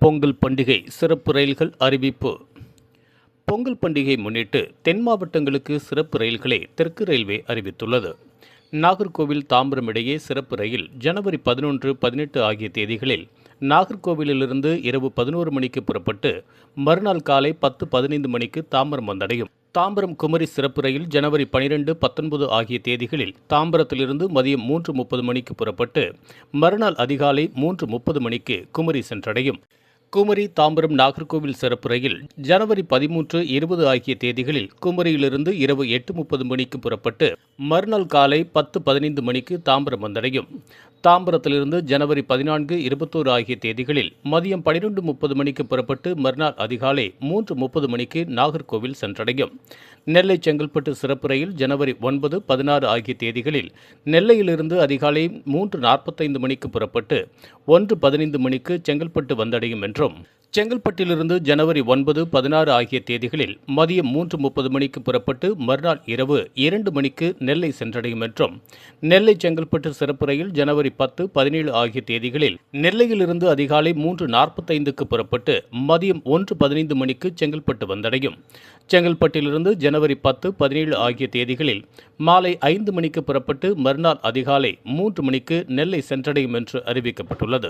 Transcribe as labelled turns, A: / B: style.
A: பொங்கல் பண்டிகை சிறப்பு ரயில்கள் அறிவிப்பு. பொங்கல் பண்டிகை முன்னிட்டு தென் மாவட்டங்களுக்கு சிறப்பு ரயில்களை தெற்கு ரயில்வே அறிவித்துள்ளது. நாகர்கோவில் தாம்பரம் இடையே சிறப்பு ரயில் ஜனவரி 11, 18 ஆகிய தேதிகளில் நாகர்கோவிலிருந்து இரவு 11 மணிக்கு புறப்பட்டு மறுநாள் காலை 10, 15 மணிக்கு தாம்பரம் வந்தடையும். தாம்பரம் குமரி சிறப்பு ரயில் ஜனவரி 12, 19 ஆகிய தேதிகளில் தாம்பரத்திலிருந்து மதியம் 3:30 மணிக்கு புறப்பட்டு மறுநாள் அதிகாலை 3:30 மணிக்கு குமரி சென்றடையும். குமரி தாம்பரம் நாகர்கோவில் சிறப்பு ரயில் ஜனவரி 13, 20 ஆகிய தேதிகளில் குமரியிலிருந்து இரவு 8:30 மணிக்கு புறப்பட்டு மறுநாள் காலை 10, 15 மணிக்கு தாம்பரம் வந்தடையும். தாம்பரத்திலிருந்து ஜனவரி 14, 21 ஆகிய தேதிகளில் மதியம் 12:30 மணிக்கு புறப்பட்டு மறுநாள் அதிகாலை 3:30 மணிக்கு நாகர்கோவில் சென்றடையும். நெல்லை செங்கல்பட்டு சிறப்பு ரயில் ஜனவரி 9, 16 ஆகிய தேதிகளில் நெல்லையிலிருந்து அதிகாலை 3:45 மணிக்கு புறப்பட்டு 1:15 மணிக்கு செங்கல்பட்டு வந்தடையும் என்றும், செங்கல்பட்டிலிருந்து ஜனவரி 9, 16 ஆகிய தேதிகளில் மதியம் 3:30 மணிக்கு புறப்பட்டு மறுநாள் இரவு 2 மணிக்கு நெல்லை சென்றடையும் என்றும், நெல்லை செங்கல்பட்டு சிறப்பு ரயில் ஜனவரி 10, 17 ஆகிய தேதிகளில் நெல்லையிலிருந்து அதிகாலை 3:45க்கு புறப்பட்டு மதியம் 1:15 மணிக்கு செங்கல்பட்டு வந்தடையும். செங்கல்பட்டிலிருந்து ஜனவரி 10, 17 ஆகிய தேதிகளில் மாலை 5 மணிக்கு புறப்பட்டு மறுநாள் அதிகாலை 3 மணிக்கு நெல்லை சென்றடையும் என்று அறிவிக்கப்பட்டுள்ளது.